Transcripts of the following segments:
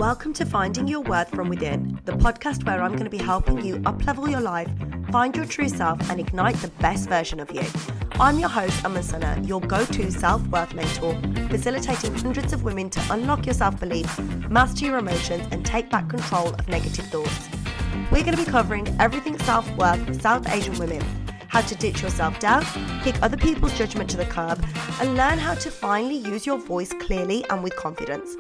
Welcome to Finding Your Worth From Within, the podcast where I'm going to be helping you up-level your life, find your true self, and ignite the best version of you. I'm your host, Sana, your go-to self-worth mentor, facilitating hundreds of women to unlock your self-belief, master your emotions, and take back control of negative thoughts. We're going to be covering everything self-worth for South Asian women, how to ditch your self-doubt, kick other people's judgment to the curb, and learn how to finally use your voice clearly and with confidence.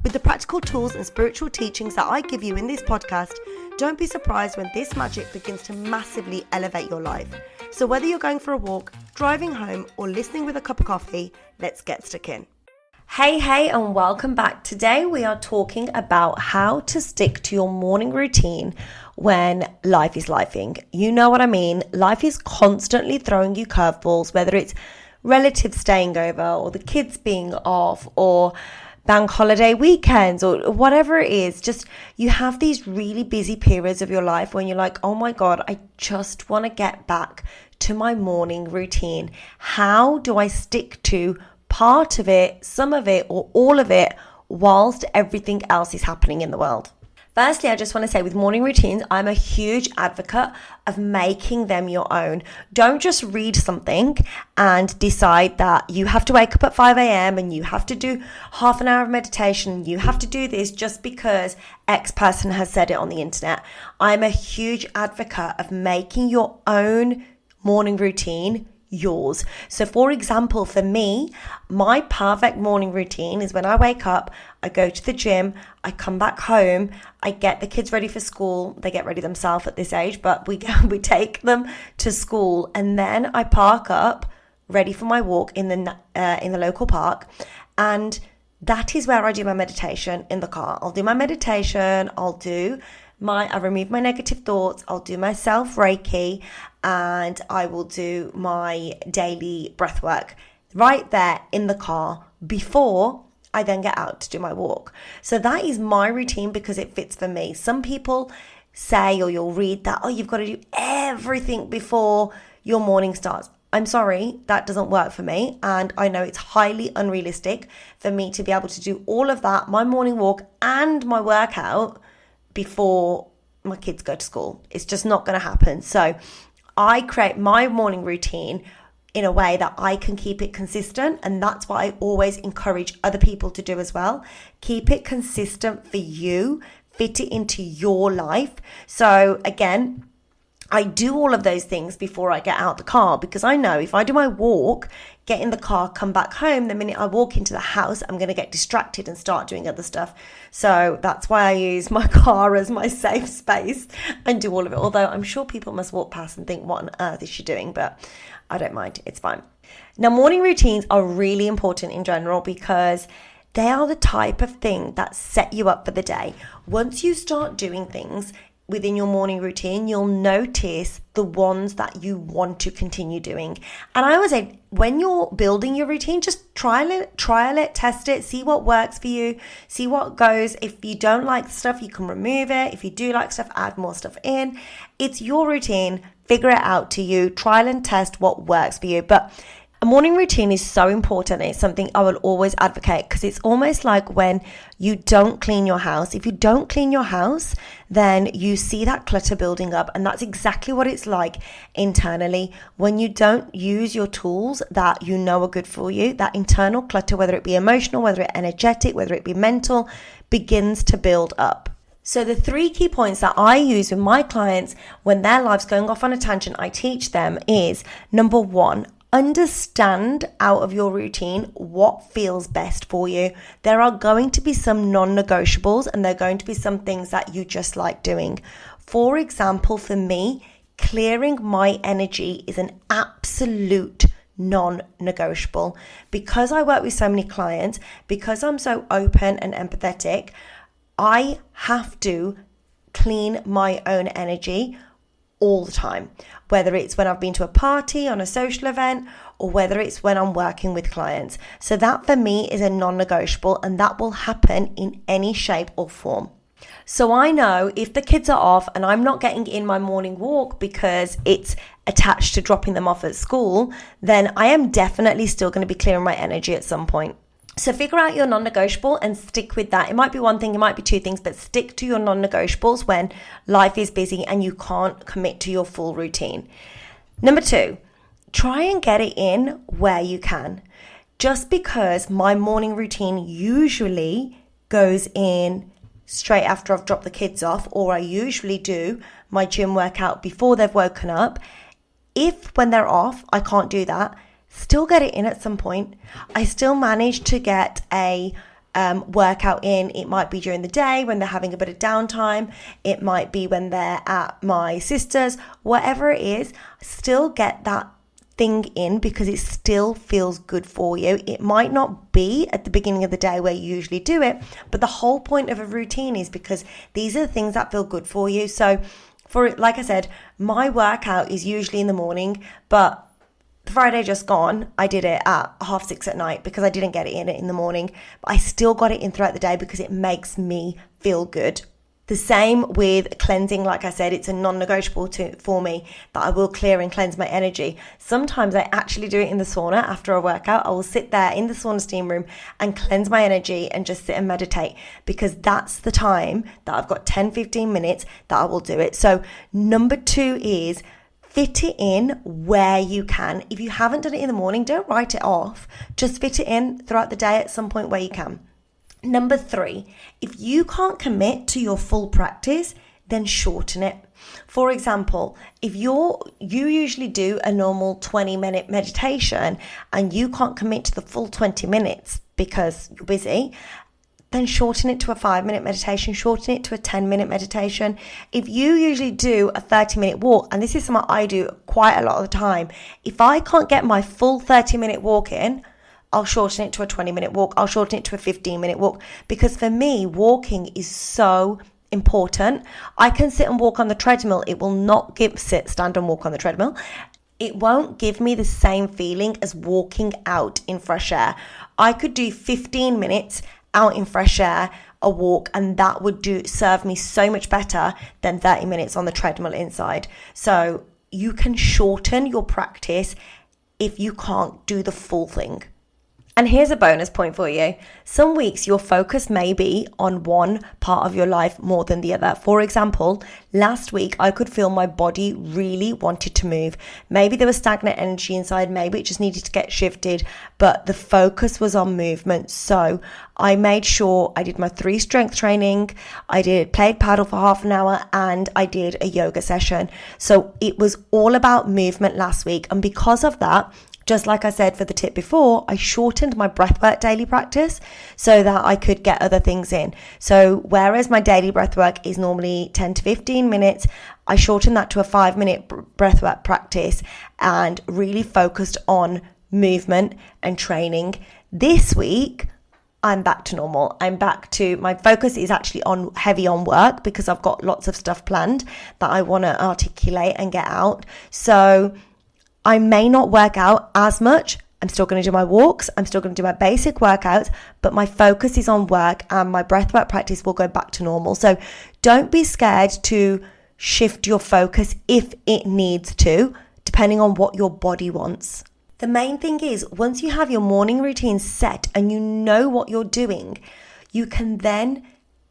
With the practical tools and spiritual teachings that I give you in this podcast, don't be surprised when this magic begins to massively elevate your life. So whether you're going for a walk, driving home, or listening with a cup of coffee, let's get stuck in. Hey, and welcome back. Today we are talking about how to stick to your morning routine when life is lifing. You know what I mean? Life is constantly throwing you curveballs, whether it's relatives staying over or the kids being off or bank holiday weekends or whatever it is. Just you have these really busy periods of your life when you're like, oh my God, I just want to get back to my morning routine. How do I stick to part of it, some of it, or all of it whilst everything else is happening in the world? Firstly, I just want to say with morning routines, I'm a huge advocate of making them your own. Don't just read something and decide that you have to wake up at 5 a.m. and you have to do half an hour of meditation. You have to do this just because X person has said it on the internet. I'm a huge advocate of making your own morning routine yours. So for example, for me, my perfect morning routine is when I wake up, I go to the gym, I come back home, I get the kids ready for school. They get ready themselves at this age, but we take them to school, and then I park up ready for my walk in the local park, and that is where I do my meditation in the car. I'll do my meditation, I remove my negative thoughts, I'll do my self-Reiki, and I will do my daily breath work right there in the car before I then get out to do my walk. So that is my routine because it fits for me. Some people say, or you'll read that, oh, you've got to do everything before your morning starts. I'm sorry, that doesn't work for me. And I know it's highly unrealistic for me to be able to do all of that, my morning walk and my workout, before my kids go to school. It's just not going to happen. So I create my morning routine in a way that I can keep it consistent, and that's what I always encourage other people to do as well. Keep it consistent for you, fit it into your life. So again, I do all of those things before I get out the car, because I know if I do my walk, get in the car, come back home, the minute I walk into the house, I'm going to get distracted and start doing other stuff. So that's why I use my car as my safe space and do all of it. Although I'm sure people must walk past and think, what on earth is she doing? But I don't mind. It's fine. Now, morning routines are really important in general because they are the type of thing that set you up for the day. Once you start doing things within your morning routine, you'll notice the ones that you want to continue doing. And I always say, when you're building your routine, just trial it, test it, see what works for you, see what goes. If you don't like stuff, you can remove it. If you do like stuff, add more stuff in. It's your routine. Figure it out to you. Trial and test what works for you. But a morning routine is so important. It's something I will always advocate because it's almost like when you don't clean your house. If you don't clean your house, then you see that clutter building up, and that's exactly what it's like internally. When you don't use your tools that you know are good for you, that internal clutter, whether it be emotional, whether it energetic, whether it be mental, begins to build up. So the 3 key points that I use with my clients when their life's going off on a tangent, I teach them is, number 1, understand out of your routine what feels best for you. There are going to be some non-negotiables, and there are going to be some things that you just like doing. For example, for me, clearing my energy is an absolute non-negotiable. Because I work with so many clients, because I'm so open and empathetic, I have to clean my own energy all the time, whether it's when I've been to a party, on a social event, or whether it's when I'm working with clients. So that for me is a non-negotiable, and that will happen in any shape or form. So I know if the kids are off and I'm not getting in my morning walk because it's attached to dropping them off at school, then I am definitely still going to be clearing my energy at some point. So figure out your non-negotiable and stick with that. It might be one thing, it might be two things, but stick to your non-negotiables when life is busy and you can't commit to your full routine. Number 2, try and get it in where you can. Just because my morning routine usually goes in straight after I've dropped the kids off, or I usually do my gym workout before they've woken up, if when they're off, I can't do that, still get it in at some point. I still manage to get a workout in. It might be during the day when they're having a bit of downtime. It might be when they're at my sister's, whatever it is, still get that thing in because it still feels good for you. It might not be at the beginning of the day where you usually do it, but the whole point of a routine is because these are the things that feel good for you. So like I said, my workout is usually in the morning, but the Friday just gone, I did it at 6:30 at night because I didn't get it in the morning, but I still got it in throughout the day because it makes me feel good. The same with cleansing. Like I said, it's a non-negotiable for me that I will clear and cleanse my energy. Sometimes I actually do it in the sauna after a workout. I will sit there in the sauna steam room and cleanse my energy and just sit and meditate because that's the time that I've got 10-15 minutes that I will do it. So number 2 is fit it in where you can. If you haven't done it in the morning, don't write it off. Just fit it in throughout the day at some point where you can. Number 3, if you can't commit to your full practice, then shorten it. For example, if you usually do a normal 20-minute meditation and you can't commit to the full 20 minutes because you're busy, then shorten it to a 5-minute meditation, shorten it to a 10-minute meditation. If you usually do a 30-minute walk, and this is something I do quite a lot of the time, if I can't get my full 30-minute walk in, I'll shorten it to a 20-minute walk. I'll shorten it to a 15-minute walk because for me, walking is so important. I can sit and walk on the treadmill. It will not stand and walk on the treadmill. It won't give me the same feeling as walking out in fresh air. I could do 15 minutes out in fresh air, a walk, and that would serve me so much better than 30 minutes on the treadmill inside. So you can shorten your practice if you can't do the full thing. And here's a bonus point for you. Some weeks your focus may be on one part of your life more than the other. For example, last week I could feel my body really wanted to move. Maybe there was stagnant energy inside, maybe it just needed to get shifted, but the focus was on movement. So I made sure I did my 3 strength training, played paddle for half an hour, and I did a yoga session. So it was all about movement last week. And because of that, just like I said for the tip before, I shortened my breathwork daily practice so that I could get other things in. So whereas my daily breathwork is normally 10 to 15 minutes, I shortened that to a 5-minute breathwork practice and really focused on movement and training. This week, I'm back to normal. My focus is actually heavy on work because I've got lots of stuff planned that I want to articulate and get out. So I may not work out as much. I'm still going to do my walks. I'm still going to do my basic workouts, but my focus is on work and my breathwork practice will go back to normal. So don't be scared to shift your focus if it needs to, depending on what your body wants. The main thing is once you have your morning routine set and you know what you're doing, you can then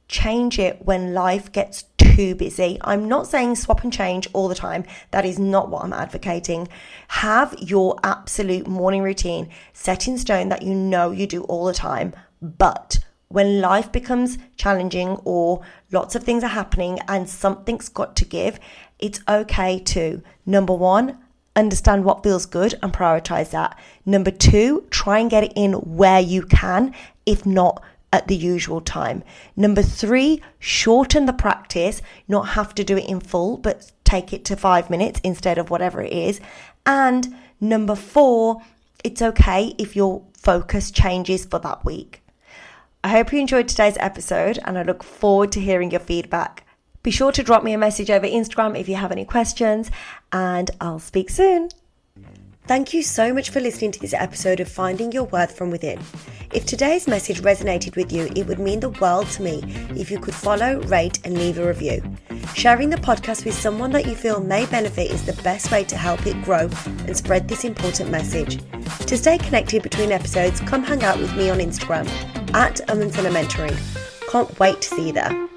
change it when life gets too busy. I'm not saying swap and change all the time. That is not what I'm advocating. Have your absolute morning routine set in stone that you know you do all the time. But when life becomes challenging or lots of things are happening and something's got to give, it's okay to, number 1, understand what feels good and prioritize that. Number 2, try and get it in where you can, if not at the usual time. Number 3, shorten the practice, not have to do it in full, but take it to 5 minutes instead of whatever it is. And number 4, it's okay if your focus changes for that week. I hope you enjoyed today's episode and I look forward to hearing your feedback. Be sure to drop me a message over Instagram if you have any questions, and I'll speak soon. Thank you so much for listening to this episode of Finding Your Worth from Within. If today's message resonated with you, it would mean the world to me if you could follow, rate, and leave a review. Sharing the podcast with someone that you feel may benefit is the best way to help it grow and spread this important message. To stay connected between episodes, come hang out with me on Instagram at Mentoring. Can't wait to see you there.